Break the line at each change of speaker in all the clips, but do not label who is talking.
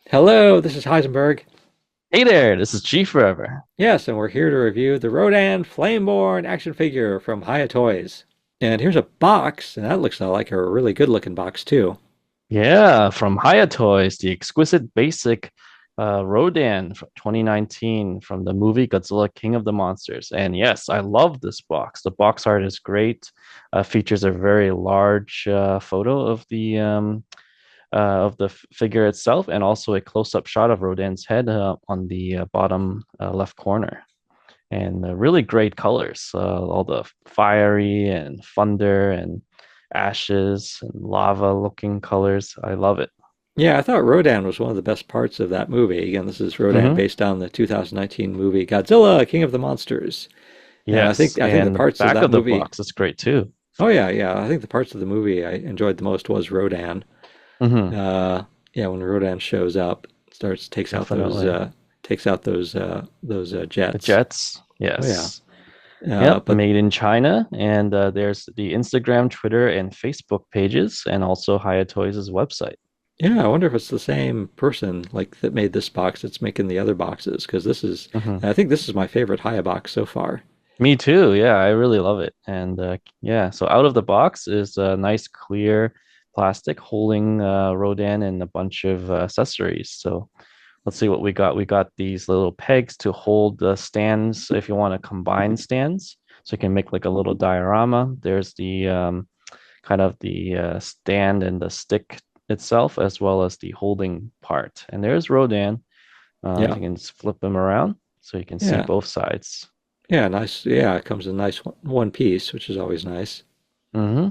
Hello, this is Heisenberg.
Hey there, this is G Forever.
Yes, and we're here to review the Rodan Flameborn action figure from Hiya Toys. And here's a box, and that looks like a really good looking box too.
Yeah, from Hiya Toys, the exquisite basic Rodan from 2019 from the movie Godzilla King of the Monsters. And yes, I love this box. The box art is great. Features a very large photo of the figure itself, and also a close-up shot of Rodan's head on the bottom left corner. And really great colors. All the fiery and thunder and ashes and lava looking colors. I love it.
Yeah, I thought Rodan was one of the best parts of that movie. Again, this is Rodan
Hmm.
based on the 2019 movie Godzilla King of the Monsters. And I
Yes,
think I think the
and the
parts of
back
that
of the
movie.
box is great too.
Oh yeah. I think the parts of the movie I enjoyed the most was Rodan.
Hmm.
Uh, yeah, when Rodan shows up, starts
Definitely.
takes out those
The
jets.
Jets.
Oh yeah.
Yes. Yep,
But
made in China. And there's the Instagram, Twitter, and Facebook pages, and also Hiya Toys' website.
yeah, I wonder if it's the same person like that made this box that's making the other boxes because
Hmm.
I think this is my favorite Hiya box so far.
Me too. Yeah, I really love it. And yeah, so out of the box is a nice clear plastic holding Rodan and a bunch of accessories. So let's see what we got. We got these little pegs to hold the stands if you want to combine stands. So you can make like a little diorama. There's the kind of the stand and the stick itself, as well as the holding part. And there's Rodan.
Yeah,
You can just flip him around so you can see
yeah,
both sides.
yeah, nice. Yeah, it comes in a nice one piece, which is always nice.
Hmm.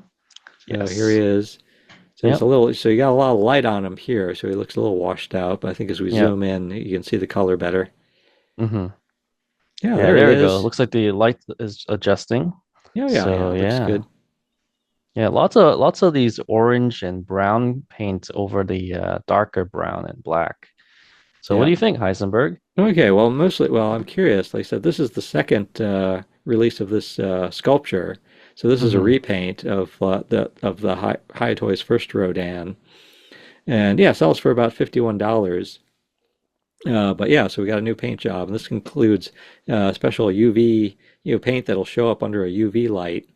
So here he
Yes.
is. So it's a
Yep.
little, so you got a lot of light on him here, so he looks a little washed out. But I think as we
Yep.
zoom in, you can see the color better.
Hmm.
Yeah,
Yeah,
there he
there we go.
is.
Looks like the light is adjusting.
Yeah,
So
looks
yeah.
good.
Yeah, lots of these orange and brown paint over the darker brown and black. So what do
Yeah.
you think, Heisenberg?
Okay, well, I'm curious. Like I said, this is the second release of this sculpture. So this is a
Hmm.
repaint of the High Toys first Rodan, and yeah, sells for about $51. But yeah, so we got a new paint job, and this includes special UV paint that'll show up under a UV light.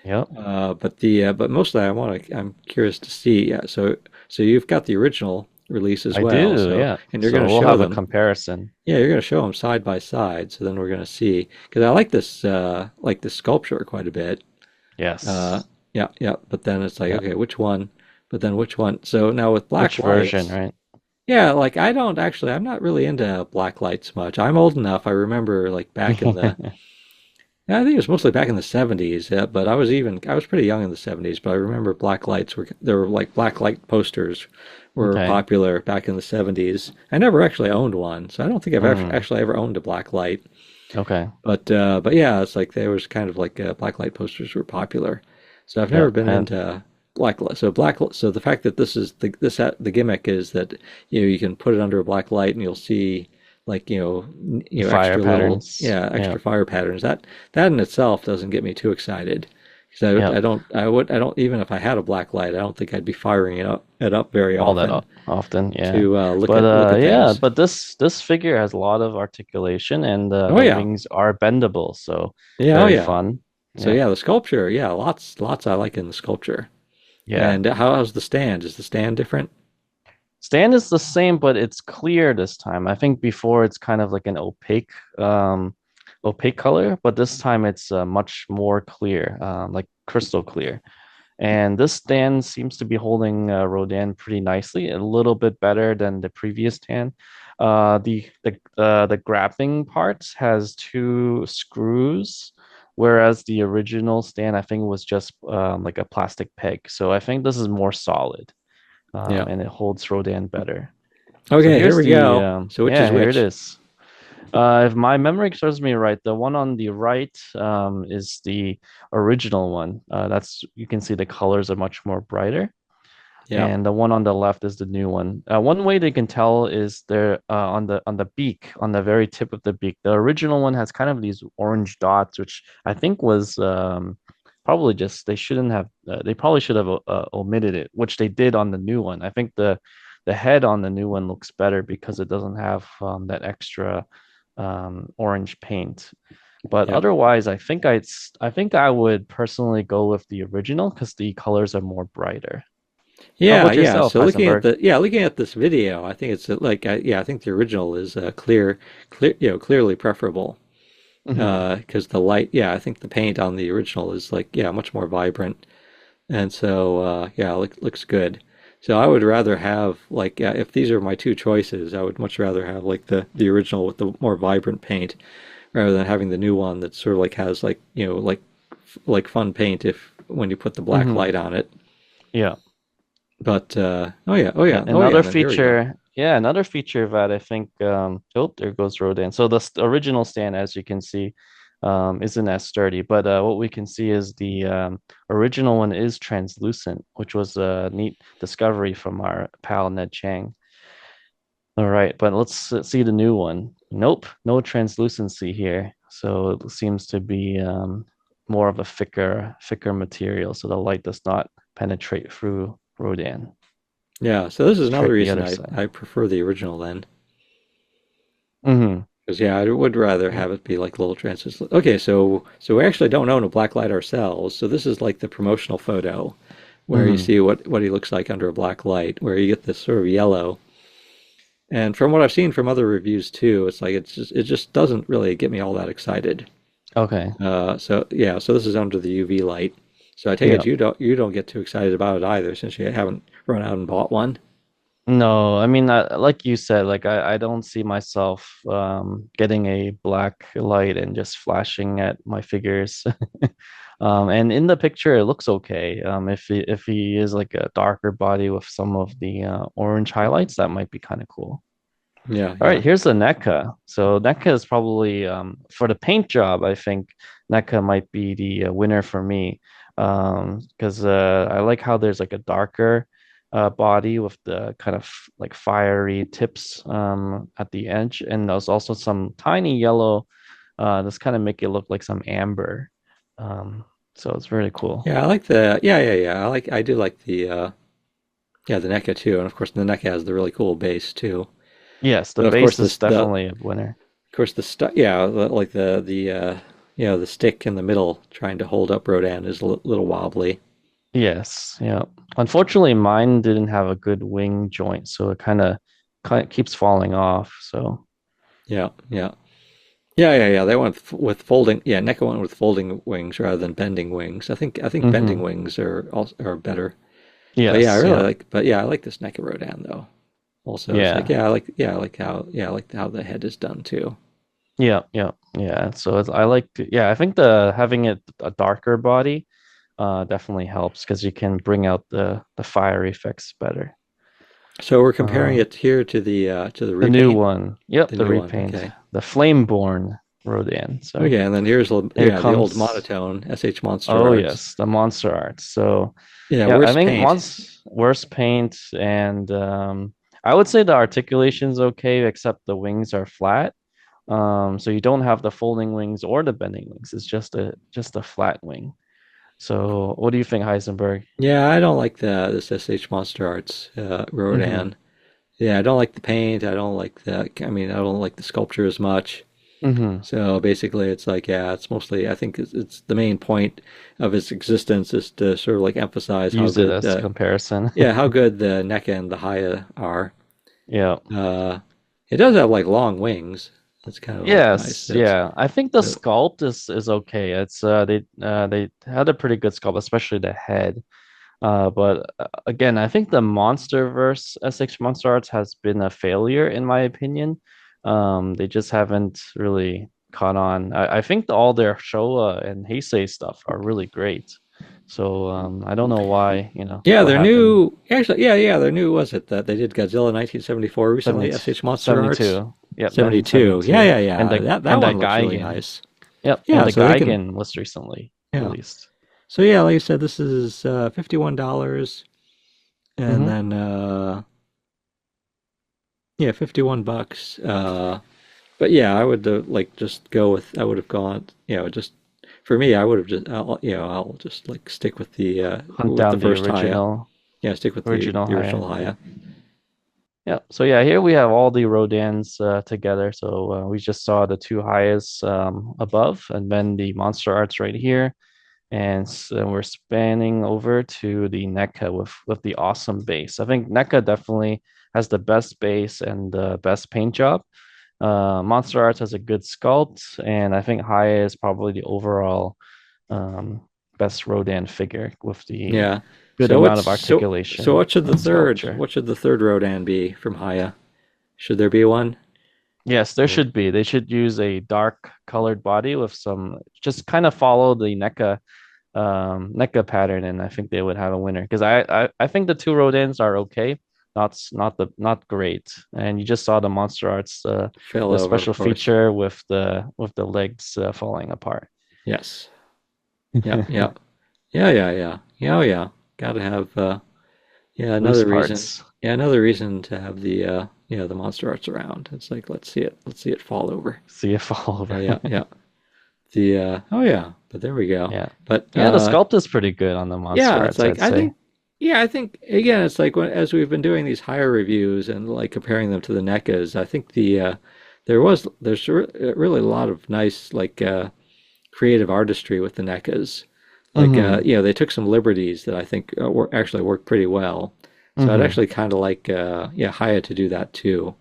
Yep.
But mostly I'm curious to see. Yeah, so you've got the original release as
I
well.
do,
So
yeah.
and you're going
So
to
we'll
show
have a
them.
comparison.
Yeah, you're going to show them side by side. So then we're going to see because I like this sculpture quite a bit. Uh,
Yes.
yeah. But then it's like,
Yep.
okay, which one? But then which one? So now with black
Which version,
lights,
right?
yeah, like I'm not really into black lights much. I'm old enough. I remember like back in the, yeah, I think it was mostly back in the 70s. But I was pretty young in the 70s. But I remember there were like black light posters were
Okay.
popular back in the 70s. I never actually owned one, so I don't think I've
Mm,
actually ever owned a black light.
okay.
But yeah, it's like there was kind of like black light posters were popular. So I've
Yeah.
never been
And
into black light. So the fact that this is the gimmick is that you can put it under a black light and you'll see like
the fire
extra little
patterns. Yeah.
extra fire patterns. That in itself doesn't get me too excited because
Yeah.
I don't even if I had a black light I don't think I'd be firing it up very
All that
often
often. Yeah.
to
But
look at
yeah,
things.
but this figure has a lot of articulation, and
Oh
the
yeah,
wings are bendable, so
yeah, oh
very
yeah.
fun.
So
Yeah.
yeah, the sculpture, yeah, lots I like in the sculpture.
Yeah.
And how's the stand? Is the stand different?
Stand is the same, but it's clear this time. I think before it's kind of like an opaque color, but this time it's much more clear, like crystal clear. And this stand seems to be holding Rodan pretty nicely, a little bit better than the previous stand. The grabbing part has two screws, whereas the original stand I think was just like a plastic peg. So I think this is more solid,
Yeah.
and it holds Rodan better. So
Okay, here
here's
we
the
go. So which is
yeah, here it
which?
is. If my memory serves me right, the one on the right is the original one. That's you can see the colors are much more brighter,
Yeah.
and the one on the left is the new one. One way they can tell is there on the beak, on the very tip of the beak. The original one has kind of these orange dots, which I think was probably just they shouldn't have. They probably should have omitted it, which they did on the new one. I think the head on the new one looks better because it doesn't have that extra orange paint. But
Yep.
otherwise, I think I would personally go with the original because the colors are more brighter. How
Yeah,
about
yeah.
yourself,
So
Heisenberg?
looking at this video, I think it's like yeah, I think the original is clear, clearly preferable.
Hmm.
Because the light, yeah, I think the paint on the original is like yeah, much more vibrant, and so yeah, looks good. So I would rather have like if these are my two choices, I would much rather have like the original with the more vibrant paint rather than having the new one that sort of like has like like fun paint if when you put the black
Hmm.
light on it.
Yeah.
But oh yeah,
Another
and then here we go.
feature, yeah, another feature that I think, oh, there goes Rodan. So the original stand, as you can see, isn't as sturdy, but what we can see is the original one is translucent, which was a neat discovery from our pal Ned Chang. All right, but let's see the new one. Nope, no translucency here. So it seems to be more of a thicker material, so the light does not penetrate through Rodan.
Yeah, so this is
Let's
another
check the
reason
other side.
I prefer the original then.
Hmm.
Because yeah, I would rather have it be like a little translucent. Okay, so we actually don't own a black light ourselves. So this is like the promotional photo where you
Hmm.
see what he looks like under a black light, where you get this sort of yellow. And from what I've seen from other reviews too, it's like it just doesn't really get me all that excited.
Okay.
So yeah, so this is under the UV light. So I take
Yeah.
it you don't get too excited about it either, since you haven't run out and bought one.
No, I mean, like you said, like I don't see myself getting a black light and just flashing at my figures. And in the picture, it looks okay. If he is like a darker body with some of the orange highlights, that might be kind of cool.
Yeah,
All right,
yeah.
here's the NECA. So NECA is probably for the paint job, I think NECA might be the winner for me. Because I like how there's like a darker body with the kind of like fiery tips at the edge, and there's also some tiny yellow that's kind of make it look like some amber. Um, so it's really cool.
Yeah, I like the yeah. I do like the yeah, the NECA too. And of course the NECA has the really cool base too.
Yes, the
But of
base
course
is
the
definitely a winner.
of course the stu yeah, like the the stick in the middle trying to hold up Rodan is a little wobbly.
Yes, yeah. Unfortunately, mine didn't have a good wing joint, so it kind of keeps falling off. So,
Yeah, yeah. Yeah. They went with folding. Yeah, NECA went with folding wings rather than bending wings. I think bending
hmm.
wings are better. But yeah, I
Yes,
really
yeah,
like. But yeah, I like this NECA Rodan though. Also, it's like
yeah,
I like how I like how the head is done too.
yeah. So I like yeah, I think the having it a darker body definitely helps because you can bring out the fire effects better.
So we're comparing
Uh,
it here to the
the new
repaint,
one, yep,
the
the
new one.
repaint,
Okay.
the Flameborn Rodan. So
Okay, and then here's
here
yeah the old
comes.
monotone SH Monster
Oh
Arts.
yes, the monster art. So
Yeah,
yeah, I
worst
think
paint.
once worse paint and I would say the articulation's okay, except the wings are flat. So you don't have the folding wings or the bending wings. It's just a flat wing. So what do you think, Heisenberg?
Yeah, I don't like the this SH Monster Arts
Mm-hmm.
Rodan. Yeah, I don't like the paint. I don't like the. I mean, I don't like the sculpture as much.
Mm-hmm.
So basically, it's like yeah, it's mostly. I think it's the main point of its existence is to sort of like emphasize how
Use it
good
as comparison.
yeah how good the NECA and the Hiya are.
Yeah.
Uh, it does have like long wings. That's kind of like nice.
Yes,
That's
yeah. I think the
uh,
sculpt is okay. It's they had a pretty good sculpt, especially the head. But again, I think the MonsterVerse SX Monster Arts has been a failure in my opinion. They just haven't really caught on. I think all their Showa and Heisei stuff are really great. So I don't know why,
yeah,
what
their
happened.
new actually their new was it that they did Godzilla 1974 recently
70,
SH Monster Arts
72. Yep,
72.
1972. And
Yeah. That
and the
one looks really
Geigen.
nice.
Yep, and
Yeah,
the
so they can
Geigen was recently
yeah.
released.
So yeah, like I said, this is $51 and
Hmm.
then yeah, $51. But yeah, I would like just go with I would have gone, just for me, I would have just I'll just like stick
Hunt
with the
down the
first Haya.
original
Yeah, stick with
original
the
Hiya.
original Haya.
Yeah. So yeah, here we have all the Rodans together. So we just saw the two highest above, and then the monster arts right here. And so we're spanning over to the NECA with the awesome base. I think NECA definitely has the best base and the best paint job. Monster Arts has a good sculpt, and I think Hiya is probably the overall um, best Rodan figure with the
Yeah.
good
So
amount
what's
of
so
articulation and sculpture.
what should the third Rodan be from Hiya? Should there be one?
Yes, there
Or
should be. They should use a dark colored body with some, just kind of follow the NECA pattern, and I think they would have a winner because I think the two Rodins are okay, not great. And you just saw the Monster Arts
fell
the
over,
special
of course.
feature with the legs falling apart.
Yes. Yep, yep. Yeah, yeah, yeah. Yeah, oh, yeah. Gotta have yeah,
Loose
another reason.
parts.
Yeah, another reason to have the the monster arts around. It's like let's see it fall over.
See it fall
Yeah,
over.
yeah, yeah. The oh yeah, but there we go.
Yeah.
But
Yeah, the sculpt is pretty good on the
yeah,
Monster
it's
Arts,
like
I'd say.
I think again, it's like as we've been doing these higher reviews and like comparing them to the NECAs, I think really a lot of nice creative artistry with the NECAs. Like
Mm-hmm.
they took some liberties that I think actually worked pretty well. So I'd
Mm-hmm.
actually kind of like Haya to do that too.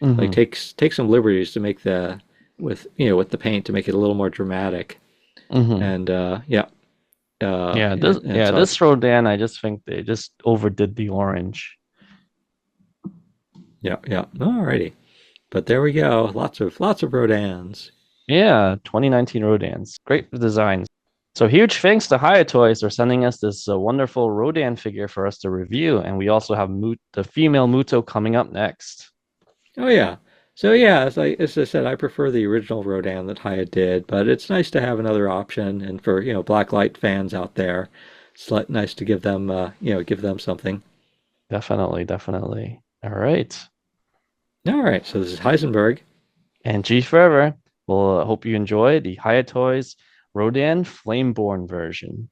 Like
Mm-hmm.
take some liberties to make the with with the paint to make it a little more dramatic.
Mm-hmm.
And yeah, and so
This Rodan, I just think they just overdid the orange.
yeah, yeah. Alrighty. But there we go. Lots of Rodans.
Yeah, 2019 Rodans. Great designs. So huge thanks to Hiya Toys for sending us this wonderful Rodan figure for us to review. And we also have the female Muto coming up next.
Oh yeah. So yeah, as I said, I prefer the original Rodan that Haya did, but it's nice to have another option. And for Blacklight fans out there, it's nice to give them give them something.
Definitely, definitely. All right.
All right. So this is Heisenberg.
And G Forever. Well, hope you enjoy the Hiya Toys Rodan Flameborn version.